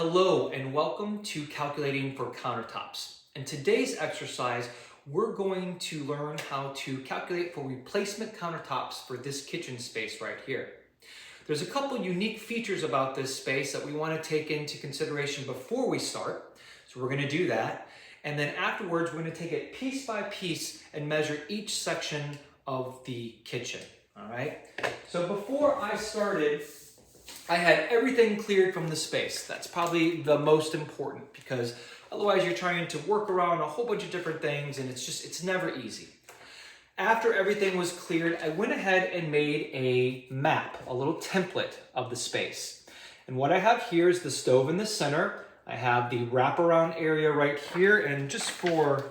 Hello and welcome to Calculating for Countertops. In today's exercise, we're going to learn how to calculate for replacement countertops for this kitchen space right here. There's a couple unique features about this space that we want to take into consideration before we start. So we're going to do that. And then afterwards, we're going to take it piece by piece and measure each section of the kitchen. All right. So before I started, I had everything cleared from the space. That's probably the most important because otherwise you're trying to work around a whole bunch of different things and it's never easy. After everything was cleared, I went ahead and made a map, a little template of the space. And what I have here is the stove in the center. I have the wraparound area right here, and just for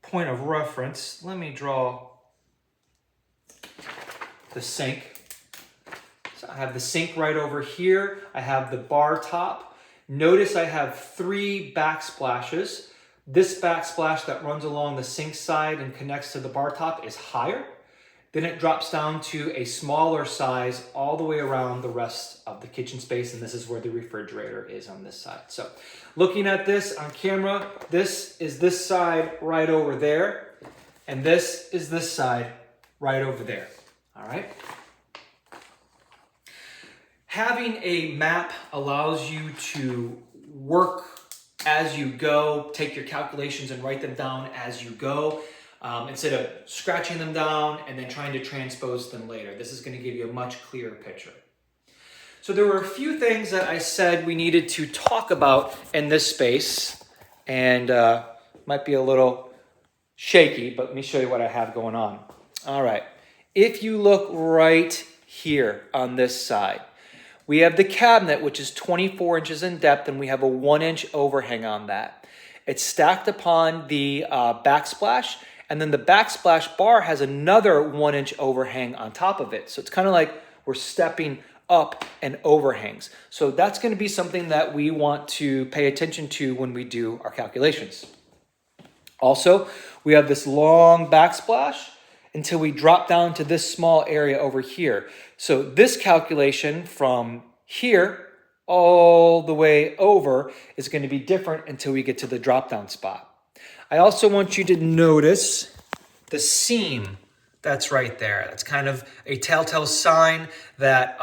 point of reference, let me draw the sink. So I have the sink right over here. I have the bar top. Notice I have 3 backsplashes. This backsplash that runs along the sink side and connects to the bar top is higher. Then it drops down to a smaller size all the way around the rest of the kitchen space, and this is where the refrigerator is on this side. So looking at this on camera, this is this side right over there, and this is this side right over there. All right? Having a map allows you to work as you go, take your calculations and write them down as you go, instead of scratching them down and then trying to transpose them later. This is going to give you a much clearer picture. So there were a few things that I said we needed to talk about in this space, and might be a little shaky, but let me show you what I have going on. All right. If you look right here on this side, we have the cabinet, which is 24 inches in depth, and we have a 1-inch overhang on that. It's stacked upon the backsplash, and then the backsplash bar has another 1-inch overhang on top of it. So it's kind of like we're stepping up and overhangs. So that's going to be something that we want to pay attention to when we do our calculations. Also, we have this long backsplash until we drop down to this small area over here. So this calculation from here all the way over is going to be different until we get to the drop down spot. I also want you to notice the seam that's right there. That's kind of a telltale sign that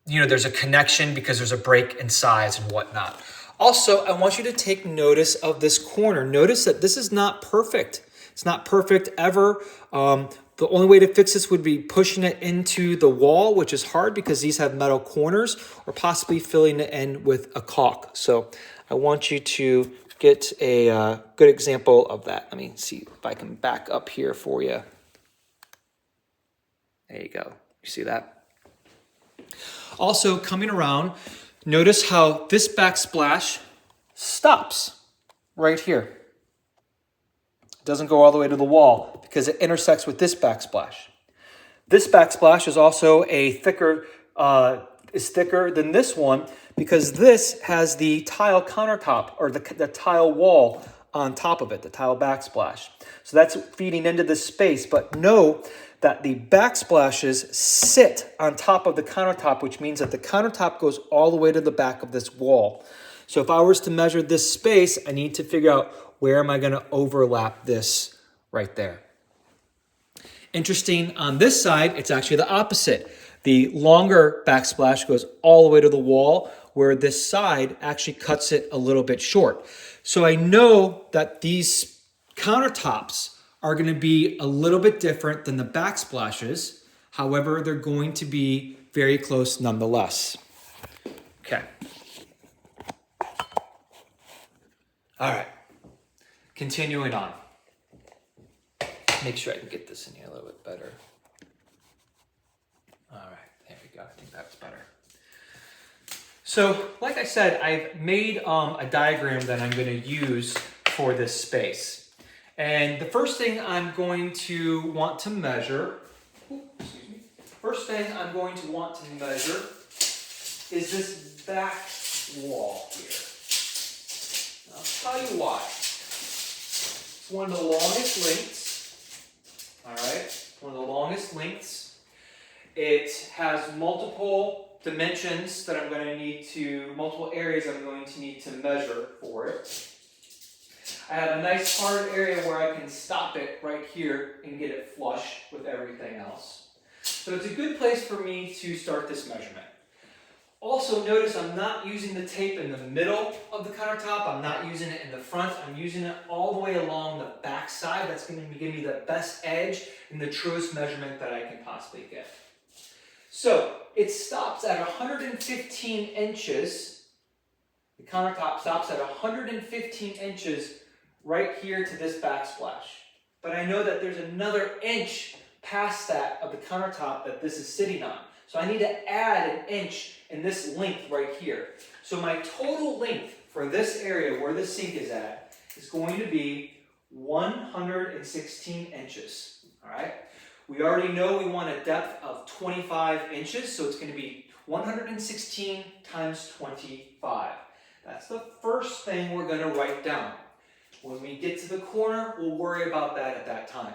there's a connection because there's a break in size and whatnot. Also, I want you to take notice of this corner. Notice that this is not perfect. It's not perfect ever. The only way to fix this would be pushing it into the wall, which is hard because these have metal corners, or possibly filling it in with a caulk. So I want you to get a good example of that. Let me see if I can back up here for you. There you go. You see that? Also, coming around, notice how this backsplash stops right here. It doesn't go all the way to the wall because it intersects with this backsplash. This backsplash is also thicker than this one because this has the tile countertop, or the tile wall on top of it, the tile backsplash. So that's feeding into this space, but know that the backsplashes sit on top of the countertop, which means that the countertop goes all the way to the back of this wall. So if I was to measure this space, I need to figure out where am I going to overlap this right there. Interesting, on this side, it's actually the opposite. The longer backsplash goes all the way to the wall, where this side actually cuts it a little bit short. So I know that these countertops are going to be a little bit different than the backsplashes. However, they're going to be very close nonetheless. Okay. All right. Continuing on. Make sure I can get this in here a little bit better. All right, there we go. I think that's better. So, like I said, I've made a diagram that I'm going to use for this space. And the first thing I'm going to want to measure, is this back wall here. I'll tell you why. It's one of the longest lengths. All right, one of the longest lengths. It has multiple dimensions that I'm going to need to, multiple areas I'm going to need to measure for it. I have a nice hard area where I can stop it right here and get it flush with everything else. So it's a good place for me to start this measurement. Also notice I'm not using the tape in the middle of the countertop. I'm not using it in the front. I'm using it all the way along the back side. That's going to give me the best edge and the truest measurement that I can possibly get. So it stops at 115 inches. The countertop stops at 115 inches right here to this backsplash. But I know that there's another inch past that of the countertop that this is sitting on. So I need to add an inch in this length right here. So my total length for this area where the sink is at is going to be 116 inches. All right. We already know we want a depth of 25 inches, so it's going to be 116 times 25. That's the first thing we're going to write down. When we get to the corner, we'll worry about that at that time.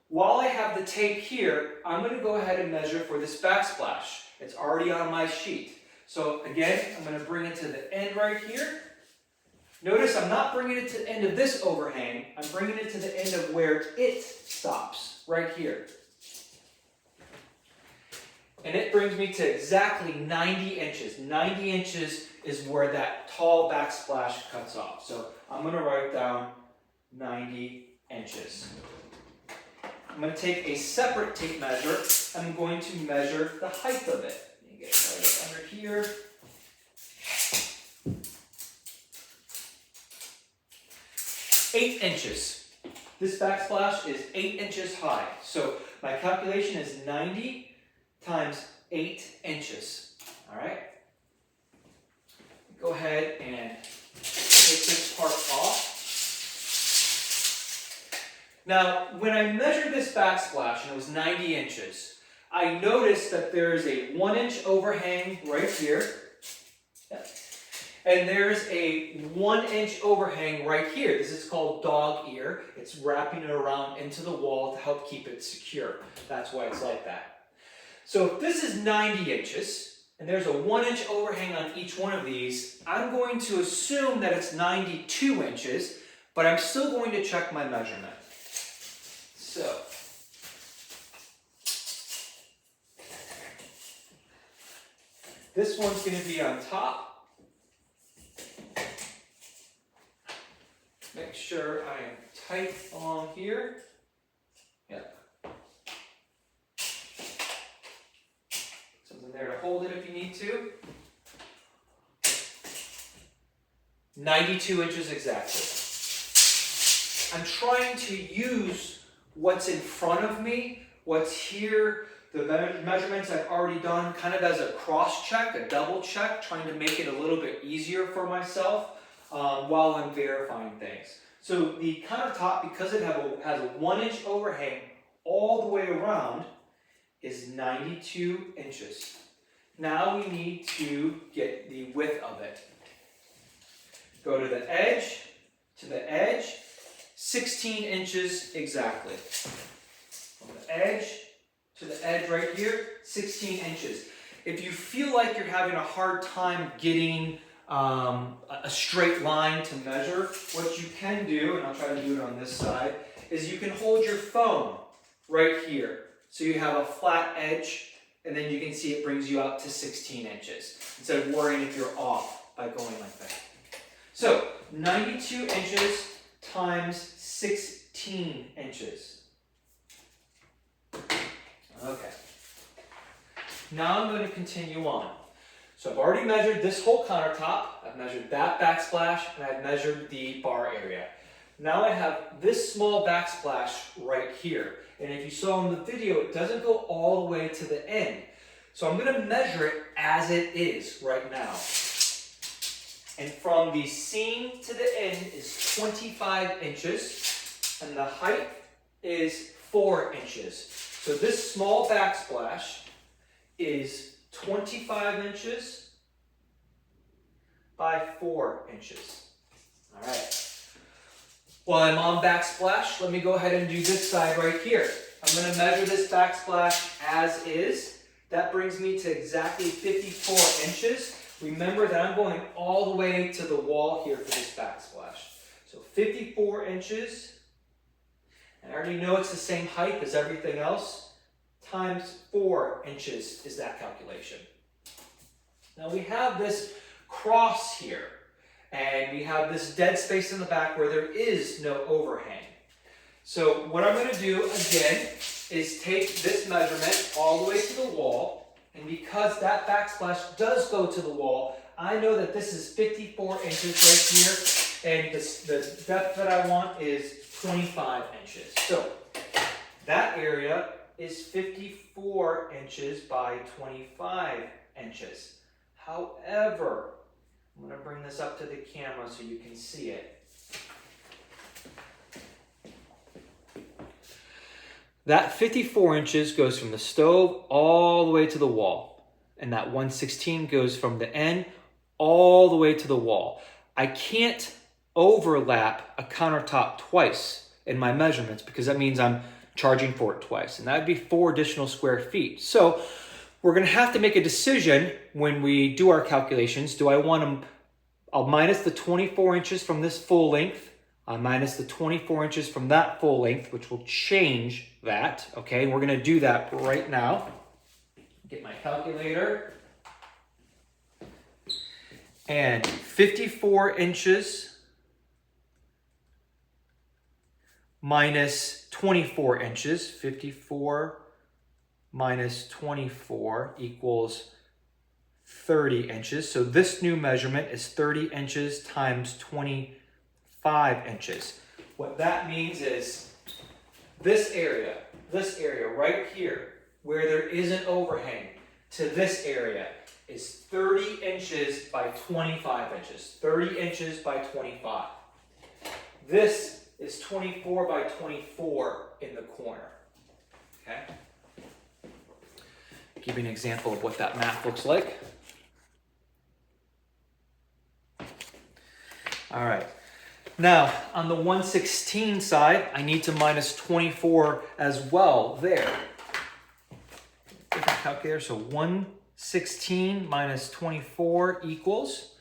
While I have the tape here, I'm going to go ahead and measure for this backsplash. It's already on my sheet. So again, I'm going to bring it to the end right here. Notice I'm not bringing it to the end of this overhang. I'm bringing it to the end of where it stops, right here. And it brings me to exactly 90 inches. 90 inches is where that tall backsplash cuts off. So I'm going to write down 90 inches. I'm going to take a separate tape measure. I'm going to measure the height of it. Let me get it right under here. Eight inches. This backsplash is 8 inches high. So my calculation is 90 times 8 inches. All right. Go ahead and take this part off. Now, when I measured this backsplash and it was 90 inches, I noticed that there is a 1-inch overhang right here. Yep. And there's a 1-inch overhang right here. This is called dog ear. It's wrapping it around into the wall to help keep it secure. That's why it's like that. So if this is 90 inches, and there's a 1-inch overhang on each one of these, I'm going to assume that it's 92 inches, but I'm still going to check my measurement. So, this one's going to be on top. Make sure I am tight along here. Yep. Something there to hold it if you need to. 92 inches exactly. I'm trying to use what's in front of me, what's here, the measurements I've already done kind of as a cross check, a double check, trying to make it a little bit easier for myself while I'm verifying things. So the countertop, because it has a 1-inch overhang all the way around, is 92 inches. Now we need to get the width of it. Go to the edge, 16 inches exactly. From the edge to the edge right here, 16 inches. If you feel like you're having a hard time getting a straight line to measure, what you can do, and I'll try to do it on this side, is you can hold your phone right here. So you have a flat edge, and then you can see it brings you up to 16 inches, instead of worrying if you're off by going like that. So 92 inches times 16 inches. Okay. Now I'm going to continue on. So I've already measured this whole countertop, I've measured that backsplash, and I've measured the bar area. Now I have this small backsplash right here. And if you saw in the video, it doesn't go all the way to the end. So I'm going to measure it as it is right now. And from the seam to the end is 25 inches, and the height is 4 inches. So this small backsplash is 25 inches by 4 inches. All right. While I'm on backsplash, let me go ahead and do this side right here. I'm going to measure this backsplash as is That brings me to exactly 54 inches. Remember that I'm going all the way to the wall here for this backsplash. So 54 inches, and I already know it's the same height as everything else, times 4 inches is that calculation. Now we have this cross here, and we have this dead space in the back where there is no overhang. So what I'm going to do again is take this measurement all the way to the wall, and because that backsplash does go to the wall, I know that this is 54 inches right here, and the depth that I want is 25 inches. So that area is 54 inches by 25 inches. However, I'm going to bring this up to the camera so you can see it. That 54 inches goes from the stove all the way to the wall. And that 116 goes from the end all the way to the wall. I can't overlap a countertop twice in my measurements because that means I'm charging for it twice. And that would be 4 additional square feet. So we're going to have to make a decision when we do our calculations. Do I want to, I'll minus the 24 inches from this full length. I'll minus the 24 inches from that full length, which will change that. Okay, we're going to do that right now. Get my calculator. And 54 inches minus 24 inches. 54 minus 24 equals 30 inches. So this new measurement is 30 inches times 25 inches. What that means is this area right here, where there is an overhang, to this area is 30 inches by 25 inches. 30 inches by 25. This is 24 by 24 in the corner. Okay? Give you an example of what that math looks like. All right. Now, on the 116 side, I need to minus 24 as well there. Different calculator. So 116 minus 24 equals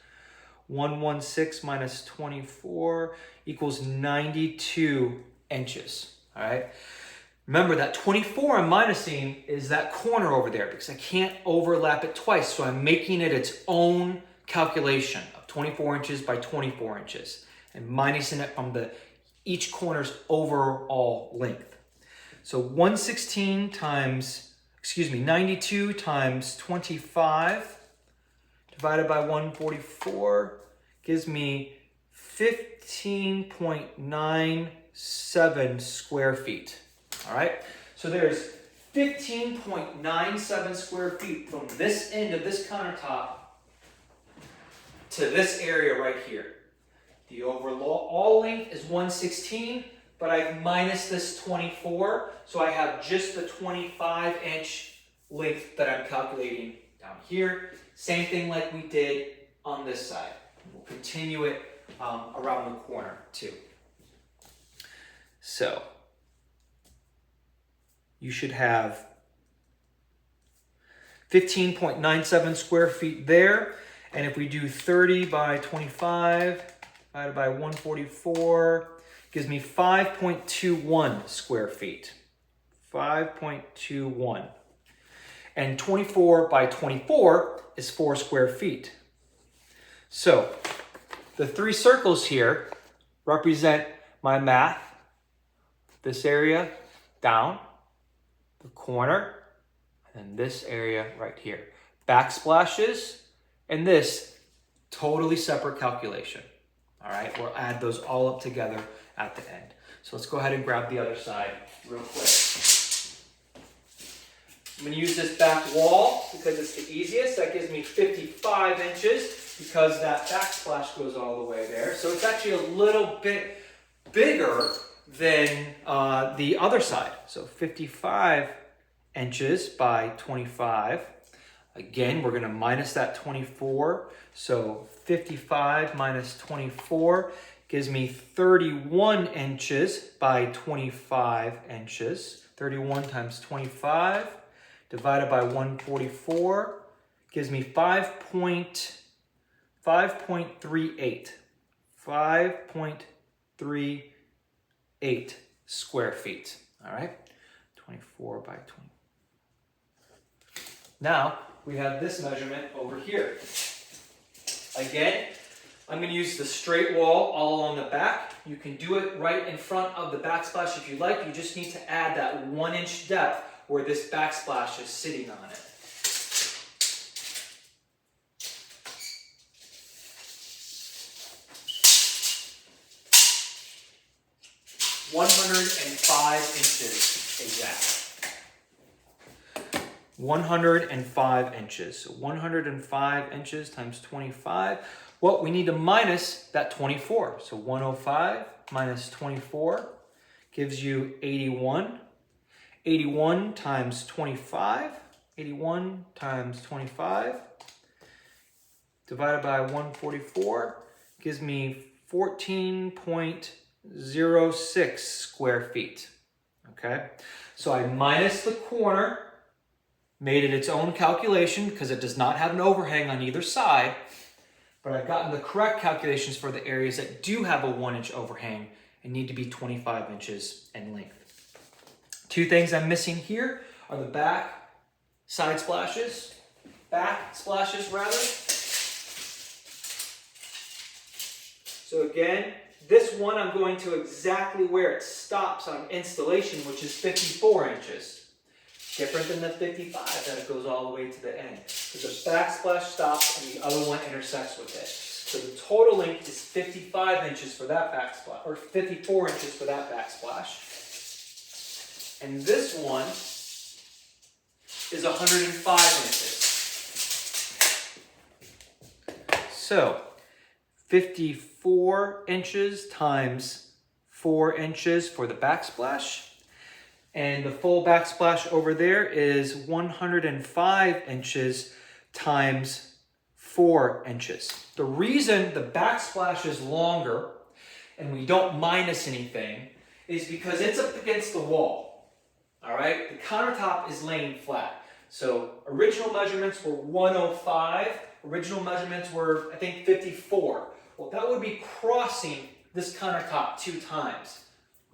116 minus 24 equals 92 inches. All right. Remember that 24 I'm minusing is that corner over there because I can't overlap it twice. So I'm making it its own calculation of 24 inches by 24 inches and minusing it from each corner's overall length. So 92 times 25 divided by 144 gives me 15.97 square feet. All right, so there's 15.97 square feet from this end of this countertop to this area right here. The overall length is 116, but I've minus this 24, so I have just the 25-inch length that I'm calculating down here. Same thing like we did on this side. We'll continue it around the corner too. So you should have 15.97 square feet there. And if we do 30 by 25 divided by 144, gives me 5.21 square feet. 5.21. And 24 by 24 is 4 square feet. So the 3 circles here represent my math. This area down, the corner, and this area right here. Backsplashes, and this totally separate calculation. All right, we'll add those all up together at the end. So let's go ahead and grab the other side real quick. I'm going to use this back wall because it's the easiest. That gives me 55 inches because that backsplash goes all the way there. So it's actually a little bit bigger than the other side. So 55 inches by 25. Again, we're going to minus that 24. So 55 minus 24 gives me 31 inches by 25 inches. 31 times 25 divided by 144 gives me 5.38. 5.38 square feet. All right, 24 by 20. Now we have this measurement over here. Again, I'm going to use the straight wall all along the back. You can do it right in front of the backsplash if you like. You just need to add that 1 inch depth where this backsplash is sitting on it. $105 exact. 105 inches. So 105 inches times 25. Well, we need to minus that 24. So 105 minus 24 gives you 81. 81 times 25. 81 times 25 divided by 144 gives me 14.06 square feet. Okay, so I minus the corner, made it its own calculation because it does not have an overhang on either side, but I've gotten the correct calculations for the areas that do have a 1 inch overhang and need to be 25 inches in length. Two things I'm missing here are the back splashes rather. So again, this one I'm going to exactly where it stops on installation, which is 54 inches. Different than the 55 that it goes all the way to the end. Because the backsplash stops and the other one intersects with it. So the total length is 55 inches for that backsplash, or 54 inches for that backsplash. And this one is 105 inches. So 54 inches times 4 inches for the backsplash. And the full backsplash over there is 105 inches times 4 inches. The reason the backsplash is longer and we don't minus anything is because it's up against the wall. All right, the countertop is laying flat. So original measurements were 105. Original measurements were, I think, 54. Well, that would be crossing this countertop 2 times.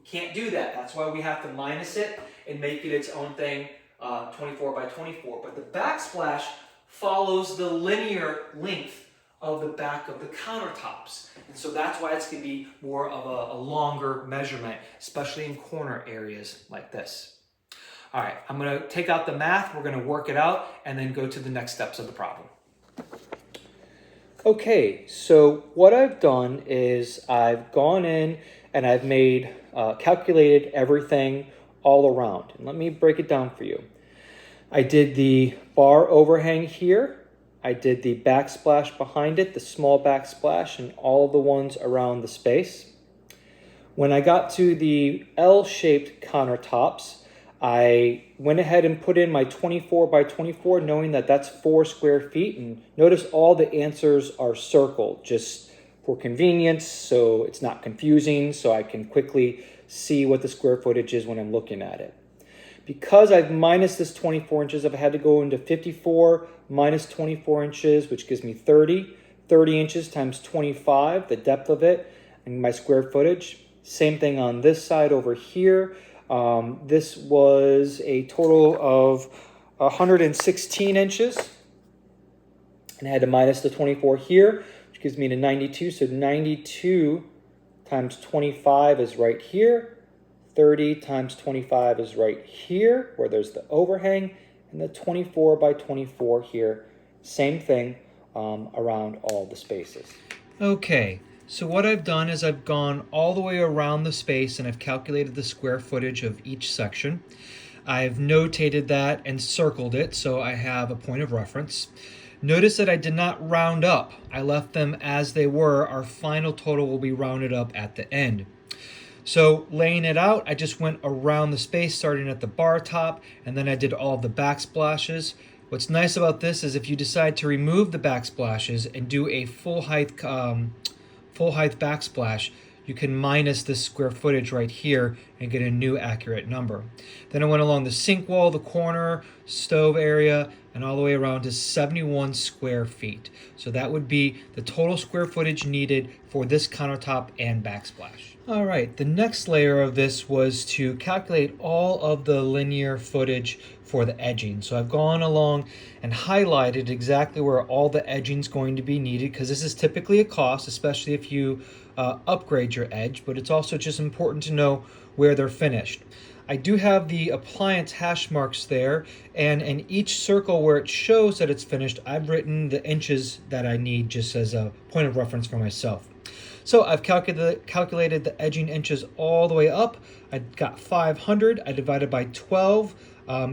Can't do that. That's why we have to minus it and make it its own thing, 24 by 24. But the backsplash follows the linear length of the back of the countertops. And so that's why it's going to be more of a longer measurement, especially in corner areas like this. All right, I'm going to take out the math. We're going to work it out and then go to the next steps of the problem. Okay, so what I've done is I've gone in and I've made calculated everything all around. And let me break it down for you. I did the bar overhang here. I did the backsplash behind it, the small backsplash, and all of the ones around the space. When I got to the L-shaped countertops, I went ahead and put in my 24 by 24, knowing that that's 4 square feet. And notice all the answers are circled, just for convenience, so it's not confusing, so I can quickly see what the square footage is when I'm looking at it. Because I've minus this 24 inches, I've had to go into 54 minus 24 inches, which gives me 30. 30 inches times 25, the depth of it, and my square footage. Same thing on this side over here. This was a total of 116 inches. And I had to minus the 24 here, which gives me the 92. So 92 times 25 is right here. 30 times 25 is right here, where there's the overhang. And the 24 by 24 here, same thing around all the spaces. Okay, so what I've done is I've gone all the way around the space and I've calculated the square footage of each section. I've notated that and circled it so I have a point of reference. Notice that I did not round up. I left them as they were. Our final total will be rounded up at the end. So laying it out, I just went around the space starting at the bar top, and then I did all of the backsplashes. What's nice about this is if you decide to remove the backsplashes and do a full height backsplash, you can minus this square footage right here and get a new accurate number. Then I went along the sink wall, the corner, stove area, and all the way around to 71 square feet. So that would be the total square footage needed for this countertop and backsplash. All right, the next layer of this was to calculate all of the linear footage for the edging. So I've gone along and highlighted exactly where all the edging is going to be needed, because this is typically a cost, especially if you upgrade your edge, but it's also just important to know where they're finished. I do have the appliance hash marks there, and in each circle where it shows that it's finished, I've written the inches that I need just as a point of reference for myself. So I've calculated the edging inches all the way up. I got 500. I divided by 12.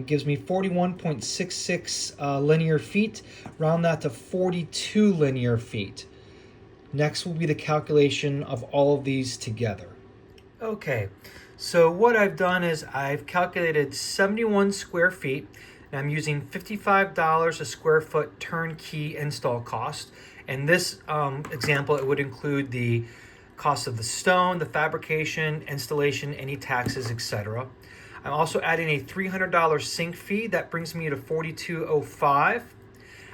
Gives me 41.66 linear feet. Round that to 42 linear feet. Next will be the calculation of all of these together. Okay, so what I've done is I've calculated 71 square feet, and I'm using $55 a square foot turnkey install cost. In this example, it would include the cost of the stone, the fabrication, installation, any taxes, etc. I'm also adding a $300 sink fee. That brings me to $42.05.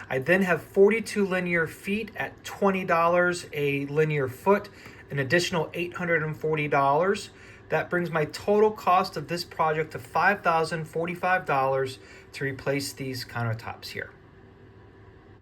I then have 42 linear feet at $20 a linear foot, an additional $840. That brings my total cost of this project to $5,045 to replace these countertops here.